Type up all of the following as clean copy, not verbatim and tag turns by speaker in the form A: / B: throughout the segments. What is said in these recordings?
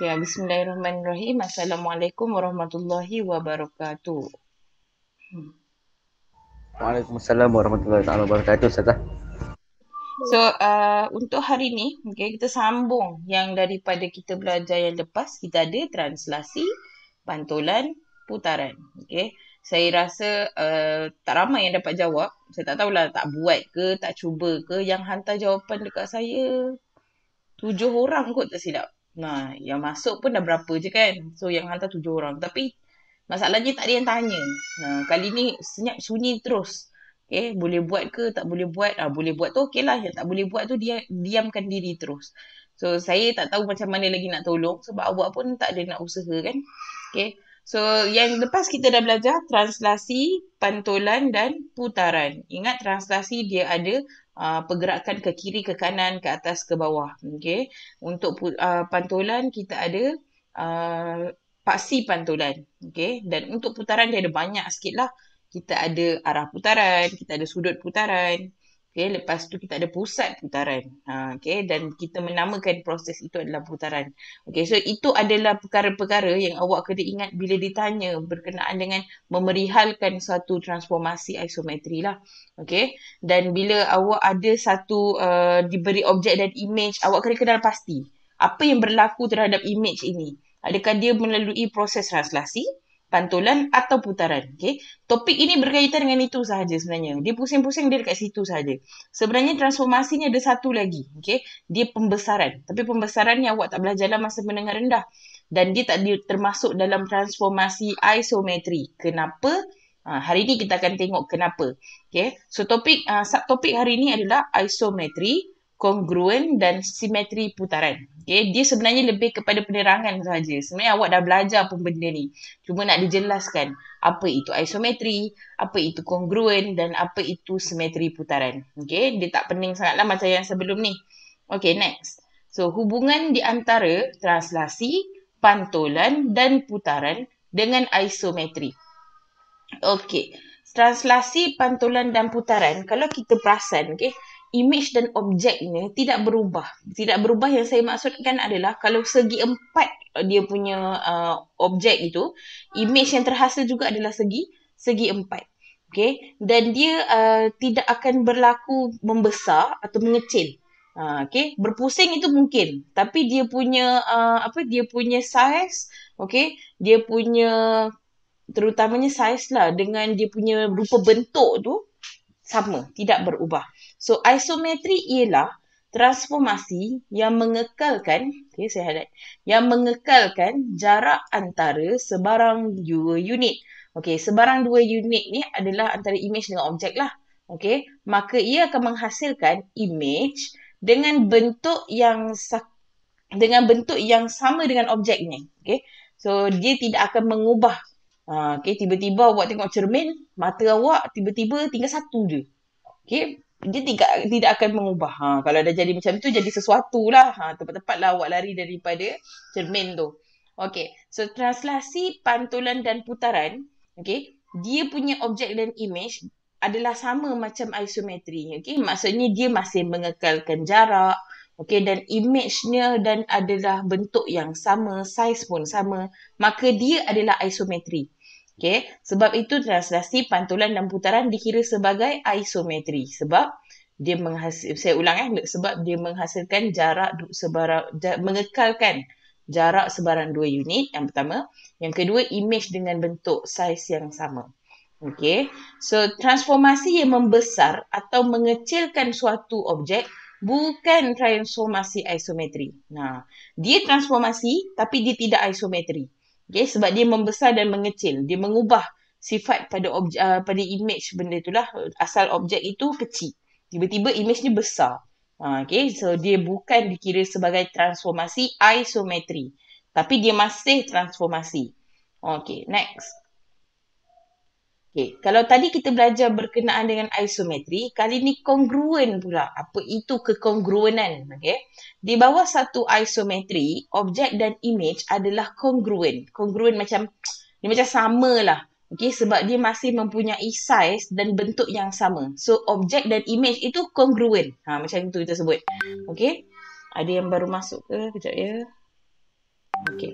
A: Ya, Bismillahirrahmanirrahim. Assalamualaikum warahmatullahi wabarakatuh.
B: Waalaikumsalam warahmatullahi taala wabarakatuh, Ustazah.
A: So, untuk hari ni, okay, kita sambung yang daripada kita belajar yang lepas. Kita ada translasi, pantulan, putaran. Okay. Saya rasa tak ramai yang dapat jawab. Saya tak tahulah tak buat ke, tak cuba ke. Yang hantar jawapan dekat saya 7 orang kot tak silap. Nah, yang masuk pun dah berapa je kan. So, yang hantar 7 orang. Tapi, masalahnya tak ada yang tanya. Nah, kali ni senyap sunyi terus. Okay, boleh buat ke, tak boleh buat. Boleh buat tu okey lah. Yang tak boleh buat tu dia diamkan diri terus. So, saya tak tahu macam mana lagi nak tolong. Sebab awak pun tak ada nak usaha kan. Okay. So, yang lepas kita dah belajar translasi, pantulan dan putaran. Ingat translasi dia ada pergerakan ke kiri, ke kanan, ke atas, ke bawah. Okay. Untuk pantulan kita ada uh, paksi pantulan. Okay. Dan untuk putaran dia ada banyak sikit lah. Kita ada arah putaran, kita ada sudut putaran. Okay. Lepas tu kita ada pusat putaran. Okay. Dan kita menamakan proses itu adalah putaran. Okay. So itu adalah perkara-perkara yang awak kena ingat bila ditanya berkenaan dengan memerihalkan suatu transformasi isometri lah. Okay. Dan bila awak ada satu diberi objek dan image, awak kena kenal pasti apa yang berlaku terhadap image ini. Adakah dia melalui proses translasi, pantulan atau putaran. Okay. Topik ini berkaitan dengan itu sahaja sebenarnya. Dia pusing-pusing dia dekat situ sahaja. Sebenarnya transformasinya ada satu lagi. Okay. Dia pembesaran. Tapi pembesaran yang awak tak belajar dalam masa menengah rendah. Dan dia tak termasuk dalam transformasi isometri. Kenapa? Hari ini kita akan tengok kenapa. Okay. So subtopik hari ini adalah isometri, kongruen dan simetri putaran. Okay. Dia sebenarnya lebih kepada penerangan sahaja. Sebenarnya awak dah belajar pun benda ni. Cuma nak dijelaskan apa itu isometri, apa itu kongruen dan apa itu simetri putaran. Okay. Dia tak pening sangatlah macam yang sebelum ni. Okay, next. So, hubungan di antara translasi, pantulan dan putaran dengan isometri. Okay. Translasi, pantulan dan putaran, kalau kita perasan, okay, image dan objeknya tidak berubah. Tidak berubah yang saya maksudkan adalah kalau segi empat dia punya objek itu, image yang terhasil juga adalah segi empat. Okay. Dan dia tidak akan berlaku membesar atau mengecil. Okay. Berpusing itu mungkin. Tapi dia punya dia punya size, okay, dia punya terutamanya saiz lah dengan dia punya rupa bentuk tu sama, tidak berubah. So isometri ialah transformasi yang mengekalkan, okay, saya highlight, yang mengekalkan jarak antara sebarang dua unit. Okay, sebarang dua unit ni adalah antara image dengan objek lah. Okay, maka ia akan menghasilkan image dengan bentuk yang sama dengan objeknya. Okay, so dia tidak akan mengubah. Okay, tiba-tiba awak tengok cermin, mata awak tiba-tiba tinggal satu je. Okay, dia tidak akan mengubah. Kalau dah jadi macam tu, jadi sesuatu lah. Tepat-tepat lah awak lari daripada cermin tu. Okay, so translasi, pantulan dan putaran, okay, dia punya objek dan image adalah sama macam isometri. Okay, maksudnya dia masih mengekalkan jarak, okay, dan image-nya dan adalah bentuk yang sama, saiz pun sama, maka dia adalah isometri. Okay, sebab itu translasi, pantulan dan putaran dikira sebagai isometri. Sebab dia saya ulang sebab dia menghasilkan mengekalkan jarak sebarang dua unit, yang pertama. Yang kedua, image dengan bentuk saiz yang sama. Okay, so transformasi yang membesar atau mengecilkan suatu objek bukan transformasi isometri. Nah, dia transformasi tapi dia tidak isometri. Okay, sebab dia membesar dan mengecil. Dia mengubah sifat pada image benda itulah. Asal objek itu kecil. Tiba-tiba image ni besar. Okay, so dia bukan dikira sebagai transformasi isometri. Tapi dia masih transformasi. Okay, next. Okay, kalau tadi kita belajar berkenaan dengan isometri, kali ni kongruen pula. Apa itu kekongruenan? Okay. Di bawah satu isometri, objek dan image adalah kongruen. Kongruen dia macam sama lah. Okay, sebab dia masih mempunyai size dan bentuk yang sama. So, objek dan image itu kongruen. Macam itu kita sebut. Okay. Ada yang baru masuk ke? Kejap ya. Okey.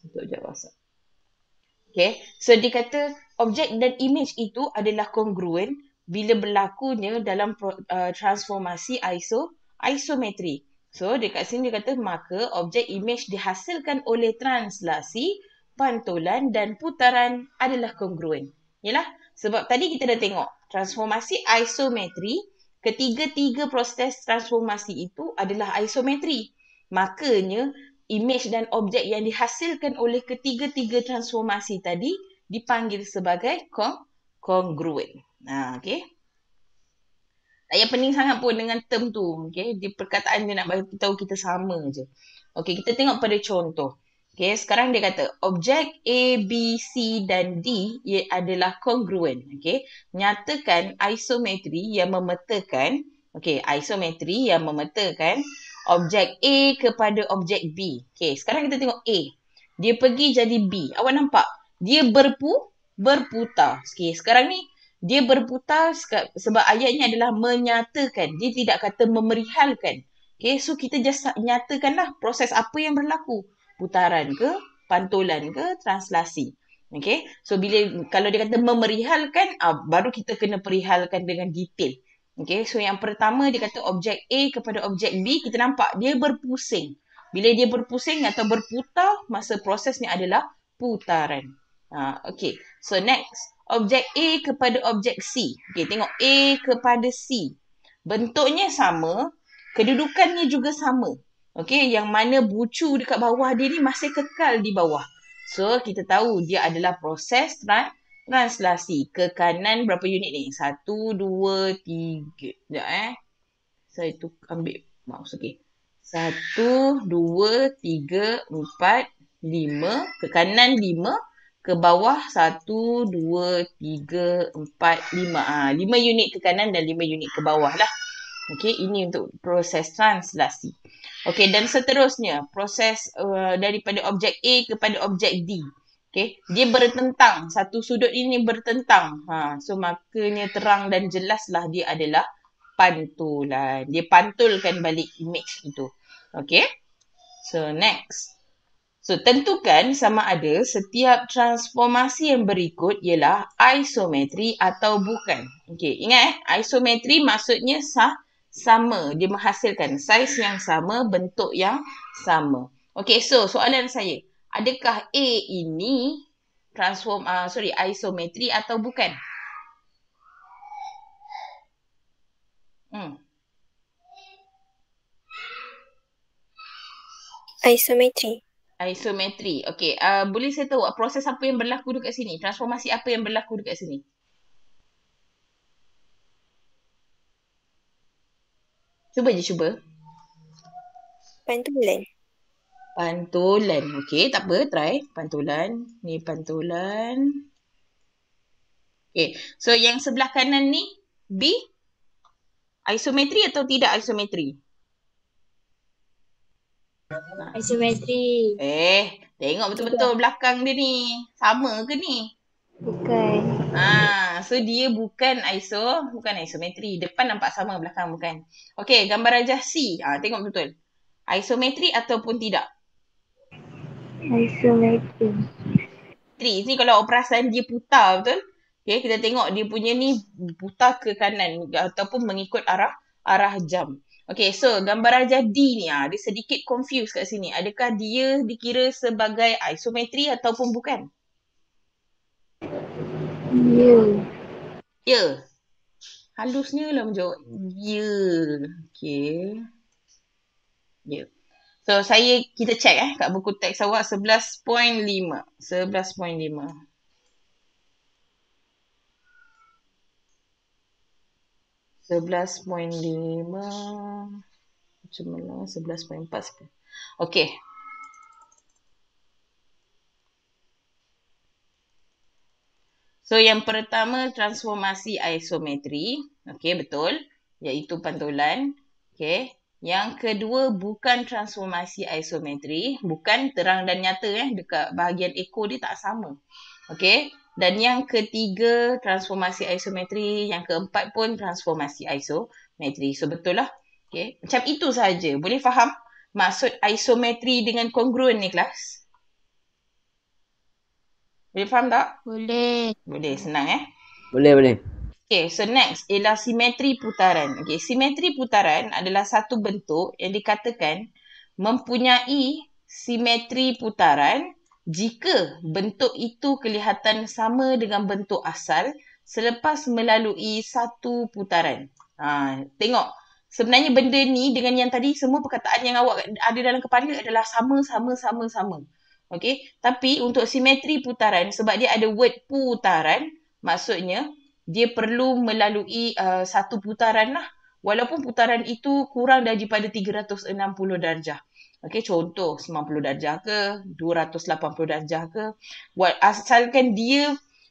A: Untuk jawab WhatsApp. Okay. So dia kata objek dan image itu adalah kongruen bila berlakunya dalam transformasi isometri. So dekat sini dia kata maka objek image dihasilkan oleh translasi, pantulan dan putaran adalah kongruen. Yalah, sebab tadi kita dah tengok transformasi isometri, ketiga-tiga proses transformasi itu adalah isometri. Makanya image dan objek yang dihasilkan oleh ketiga-tiga transformasi tadi dipanggil sebagai kongruen. Okay. Tak payah pening sangat pun dengan term tu. Okay. Di perkataan dia nak bagi tahu kita sama je. Okay, kita tengok pada contoh. Okay, sekarang dia kata objek A, B, C dan D ia adalah kongruen. Okay, nyatakan isometri yang memetakan objek A kepada objek B. Okay, sekarang kita tengok A. Dia pergi jadi B. Awak nampak? Dia berputar. Okay, sekarang ni dia berputar sebab ayatnya adalah menyatakan. Dia tidak kata memerihalkan. Okay, so kita just nyatakanlah proses apa yang berlaku. Putaran ke, pantulan ke, translasi. Okay, so kalau dia kata memerihalkan, baru kita kena perihalkan dengan detail. Okay, so yang pertama dia kata objek A kepada objek B, kita nampak dia berpusing. Bila dia berpusing atau berputar, masa prosesnya adalah putaran. Okay, so next. Objek A kepada objek C. Okay, tengok A kepada C. Bentuknya sama, kedudukannya juga sama. Okay, yang mana bucu dekat bawah dia ni masih kekal di bawah. So, kita tahu dia adalah proses translasi. Ke kanan berapa unit ni? 1, 2, 3. Sekejap Saya tu ambil mouse. Okay. 1, 2, 3, 4, 5. Ke kanan 5. Ke bawah 1, 2, 3, 4, 5. 5 unit ke kanan dan 5 unit ke bawah lah. Okay, ini untuk proses translasi. Okay, dan seterusnya proses daripada objek A kepada objek D. Okay, dia bertentang. Satu sudut ini bertentang. So, makanya terang dan jelaslah dia adalah pantulan. Dia pantulkan balik image itu. Okay, so next. So, tentukan sama ada setiap transformasi yang berikut ialah isometri atau bukan. Okay, ingat isometri maksudnya sama. Dia menghasilkan saiz yang sama, bentuk yang sama. Okay, so soalan saya. Adakah A ini isometri atau bukan?
C: Isometri.
A: Isometri. Okay, boleh saya tahu proses apa yang berlaku dekat sini? Transformasi apa yang berlaku dekat sini? Cuba. Pantulan. Okey, tak apa. Try. Pantulan. Ni pantulan. Okey. So, yang sebelah kanan ni, B? Isometri atau tidak isometri?
C: Isometri.
A: Tengok betul-betul belakang dia ni. Sama ke ni?
C: Bukan.
A: So dia bukan isometri. Depan nampak sama, belakang bukan. Okey, gambar rajah C. Tengok betul. Isometri ataupun tidak?
C: Isometri.
A: Ini kalau perasan dia putar, betul? Okay, kita tengok dia punya ni putar ke kanan ataupun mengikut arah jam. Okay, so gambar rajah D ni dia sedikit confused kat sini. Adakah dia dikira sebagai isometri ataupun bukan? Ya. Halusnya lah menjawab. Ya. Okay. Ya. So, kita check kat buku teks awak 11.5. 11.5. Macam mana? 11.4. Okey. So, yang pertama transformasi isometri. Okey, betul. Iaitu pantulan. Okey. Yang kedua bukan transformasi isometri. Bukan terang dan nyata. Dekat bahagian ekor dia tak sama. Okey. Dan yang ketiga transformasi isometri. Yang keempat pun transformasi isometri. So, betul lah. Okay. Macam itu saja. Boleh faham? maksud isometri dengan kongruen ni kelas? Boleh faham tak?
C: Boleh.
A: Boleh, senang
B: Boleh.
A: Okay, so next ialah simetri putaran. Okay, simetri putaran adalah satu bentuk yang dikatakan mempunyai simetri putaran jika bentuk itu kelihatan sama dengan bentuk asal selepas melalui satu putaran. Tengok, sebenarnya benda ni dengan yang tadi semua perkataan yang awak ada dalam kepala adalah sama. Okay, tapi untuk simetri putaran, sebab dia ada word putaran, maksudnya dia perlu melalui satu putaran lah. Walaupun putaran itu kurang daripada 360 darjah. Okey, contoh 90 darjah ke, 280 darjah ke. Asalkan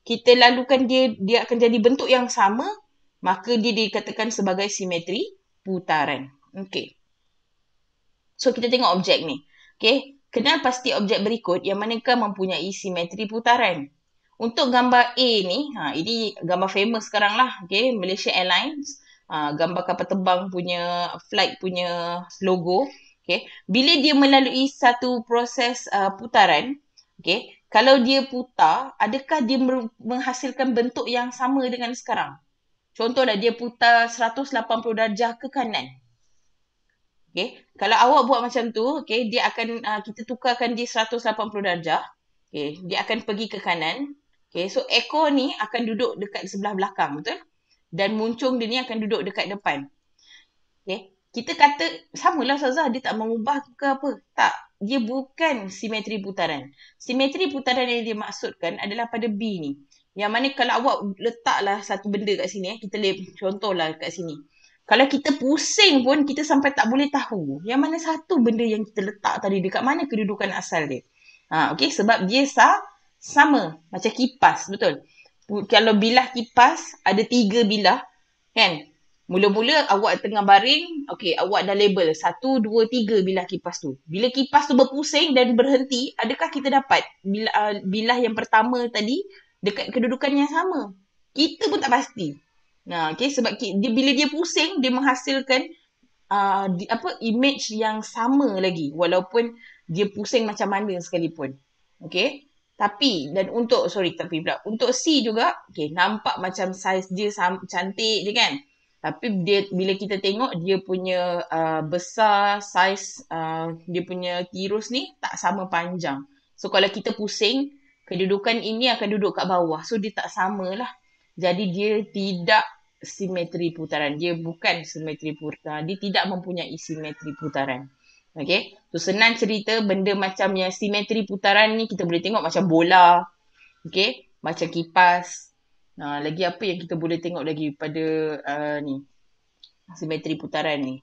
A: kita lalukan dia akan jadi bentuk yang sama, maka dia dikatakan sebagai simetri putaran. Okey. So, kita tengok objek ni. Okey, kenal pasti objek berikut yang manakah mempunyai simetri putaran. Untuk gambar A ni, ini gambar famous sekarang lah, okay, Malaysia Airlines, gambar kapal terbang punya, flight punya logo, okay. Bila dia melalui satu proses putaran, okay, kalau dia putar, adakah dia menghasilkan bentuk yang sama dengan sekarang? Contohlah, dia putar 180 darjah ke kanan. Okay, kalau awak buat macam tu, okay, dia akan, kita tukarkan dia 180 darjah, okay, dia akan pergi ke kanan. Okay, so ekor ni akan duduk dekat sebelah belakang, betul? Dan muncung dia ni akan duduk dekat depan. Okay, kita kata, samalah Ustazah, dia tak mengubah ke apa? Tak, dia bukan simetri putaran. Simetri putaran yang dia maksudkan adalah pada B ni. Yang mana kalau awak letaklah satu benda kat sini, kita contohlah kat sini. Kalau kita pusing pun, kita sampai tak boleh tahu yang mana satu benda yang kita letak tadi, dekat mana kedudukan asal dia. Okay, sebab dia sama macam kipas, betul? Kalau bilah kipas ada 3 bilah, kan? Mula-mula awak tengah baring, okey, awak dah label 1, 2, 3 bilah kipas tu. Bila kipas tu berpusing dan berhenti, adakah kita dapat bilah yang pertama tadi dekat kedudukan yang sama? Kita pun tak pasti. Okay, sebab bila dia pusing, dia menghasilkan image yang sama lagi walaupun dia pusing macam mana sekalipun. Okay, untuk C juga, okay, nampak macam saiz dia cantik je kan. Tapi bila kita tengok dia punya besar, saiz dia punya tirus ni tak sama panjang. So kalau kita pusing, kedudukan ini akan duduk kat bawah. So dia tak samalah. Jadi dia tidak simetri putaran. Dia bukan simetri putaran. Dia tidak mempunyai simetri putaran. Okay, so senang cerita, benda macam yang simetri putaran ni kita boleh tengok macam bola, okay, macam kipas. Lagi apa yang kita boleh tengok lagi pada ni simetri putaran ni?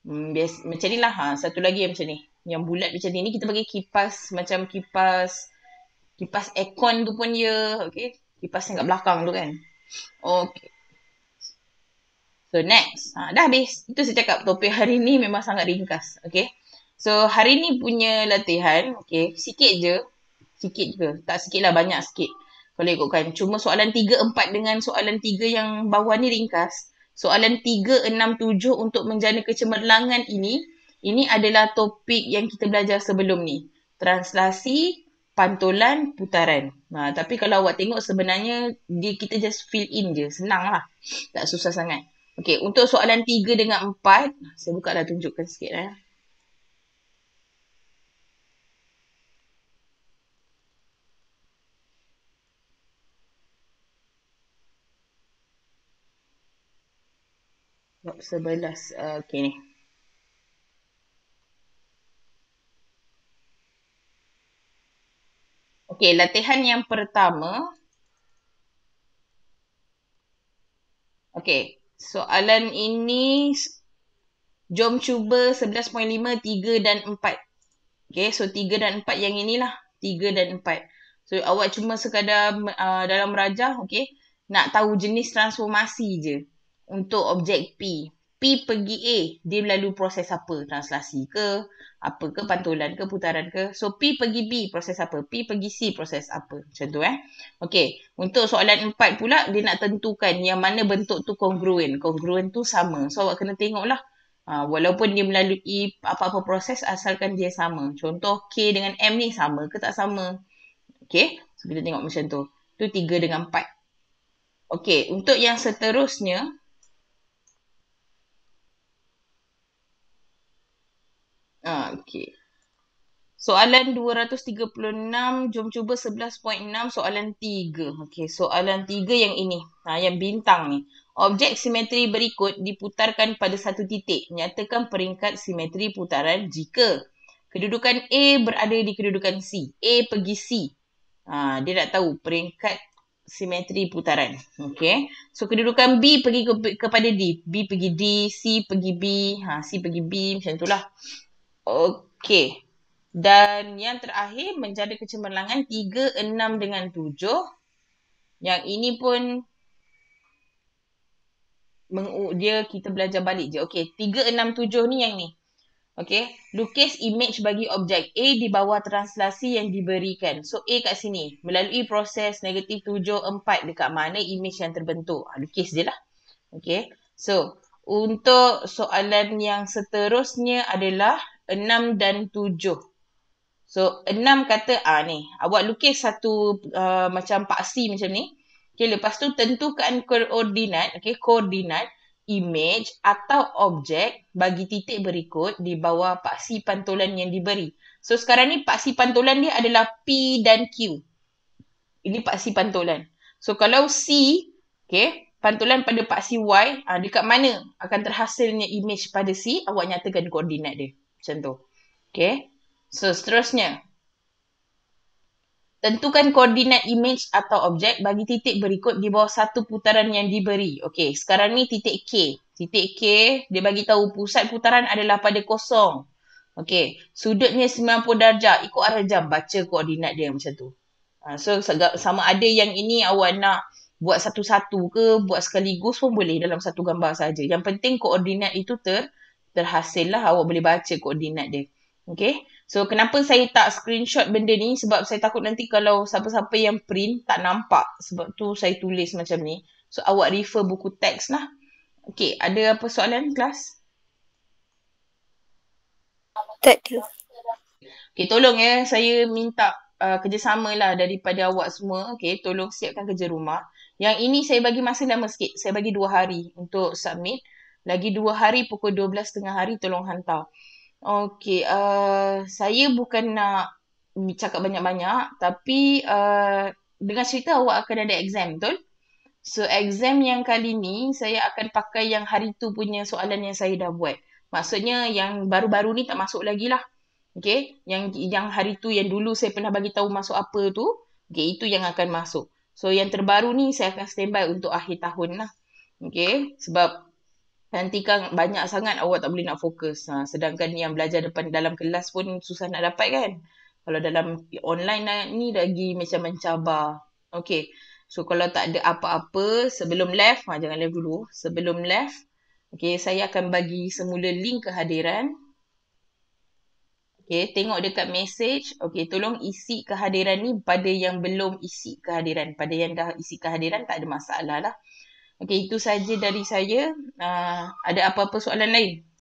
A: Macam ni lah. Satu lagi yang macam ni, yang bulat macam ni kita bagi kipas, macam kipas aircon tu pun ya, okay, kipas yang kat belakang tu kan. Okay, so next, dah habis. Itu saya cakap topik hari ni memang sangat ringkas. Okay, so hari ni punya latihan, okay, sikit je. Tak sikit lah, banyak sikit kalau ikutkan. Cuma soalan 3, 4 dengan soalan 3 yang bawah ni ringkas. Soalan 3, 6, 7 untuk menjana kecemerlangan ini adalah topik yang kita belajar sebelum ni. Translasi, pantulan, putaran. Tapi kalau awak tengok sebenarnya kita just fill in je. Senang lah. Tak susah sangat. Okay, untuk soalan 3 dengan 4, saya buka dah, tunjukkan sikit . Bab 11, okay ni. Okay, latihan yang pertama. Okay, soalan ini jom cuba 11.5, 3 dan 4. Okay, so 3 dan 4 yang inilah. 3 dan 4. So awak cuma sekadar dalam rajah, okay, nak tahu jenis transformasi je untuk objek P. P pergi A, dia melalui proses apa? Translasi ke? Apa ke? Pantulan ke? Putaran ke? So P pergi B, proses apa? P pergi C, proses apa? Macam tu Okay, untuk soalan 4 pula, dia nak tentukan yang mana bentuk tu kongruen. Kongruen tu sama. So awak kena tengok lah Walaupun dia melalui apa-apa proses asalkan dia sama. Contoh K dengan M ni sama ke tak sama? Okay, so kita tengok macam tu. Tu 3 dengan 4. Okay, untuk yang seterusnya, okay. Soalan 236, jom cuba 11.6, soalan 3. Okey, soalan 3 yang ini. Yang bintang ni. Objek simetri berikut diputarkan pada satu titik. Nyatakan peringkat simetri putaran jika kedudukan A berada di kedudukan C. A pergi C. Dia nak tahu peringkat simetri putaran. Okey. So, kedudukan B pergi kepada D. B pergi D, C pergi B, C pergi B, macam itulah. Okey. Dan yang terakhir, menjadi kecemerlangan 3, 6 dengan 7. Yang ini pun kita belajar balik je. Okey, 3, 6, 7 ni yang ni. Okey, lukis image bagi objek A di bawah translasi yang diberikan. So, A kat sini. Melalui proses negatif 7, 4. Dekat mana image yang terbentuk? Lukis je lah. Okey, so untuk soalan yang seterusnya adalah 6 dan 7. So, 6 kata, ni. Awak lukis satu macam paksi macam ni. Okay, lepas tu tentukan koordinat, koordinat, image atau objek bagi titik berikut di bawah paksi pantulan yang diberi. So, sekarang ni paksi pantulan dia adalah P dan Q. Ini paksi pantulan. So, kalau C, pantulan pada paksi Y, dekat mana akan terhasilnya image pada C, awak nyatakan koordinat dia. Macam tu. Okay. So, seterusnya. Tentukan koordinat image atau objek bagi titik berikut di bawah satu putaran yang diberi. Okey, sekarang ni titik K. Titik K, dia bagi tahu pusat putaran adalah pada kosong. Okey, sudutnya 90 darjah. Ikut arah jam, baca koordinat dia macam tu. So, sama ada yang ini awak nak buat satu-satu ke, buat sekaligus pun boleh dalam satu gambar saja. Yang penting koordinat itu terhasil lah. Awak boleh baca koordinat dia. Okay. So, kenapa saya tak screenshot benda ni? Sebab saya takut nanti kalau siapa-siapa yang print tak nampak. Sebab tu saya tulis macam ni. So, awak refer buku teks lah. Okay, ada apa soalan kelas?
C: Tak ada.
A: Okay, tolong saya minta kerjasama lah daripada awak semua. Okay, tolong siapkan kerja rumah. Yang ini saya bagi masa lama sikit. Saya bagi 2 hari untuk submit. Lagi 2 hari pukul 12 tengah hari tolong hantar. Okey, saya bukan nak cakap banyak-banyak, tapi dengan cerita awak akan ada exam, betul? So, exam yang kali ni, saya akan pakai yang hari tu punya soalan yang saya dah buat. Maksudnya, yang baru-baru ni tak masuk lagi lah. Okay? Yang hari tu, yang dulu saya pernah bagi tahu masuk apa tu, okay, itu yang akan masuk. So, yang terbaru ni, saya akan standby untuk akhir tahun lah. Okay? Sebab nanti kan banyak sangat awak tak boleh nak fokus. Sedangkan yang belajar dalam kelas pun susah nak dapat kan. Kalau dalam online ni lagi macam mencabar. Okay. So kalau tak ada apa-apa sebelum live, jangan live dulu. Sebelum live, okay, saya akan bagi semula link kehadiran. Okay, tengok dekat message. Okay, tolong isi kehadiran ni pada yang belum isi kehadiran. Pada yang dah isi kehadiran tak ada masalah lah. Okey, itu saja dari saya. Ada apa-apa soalan lain?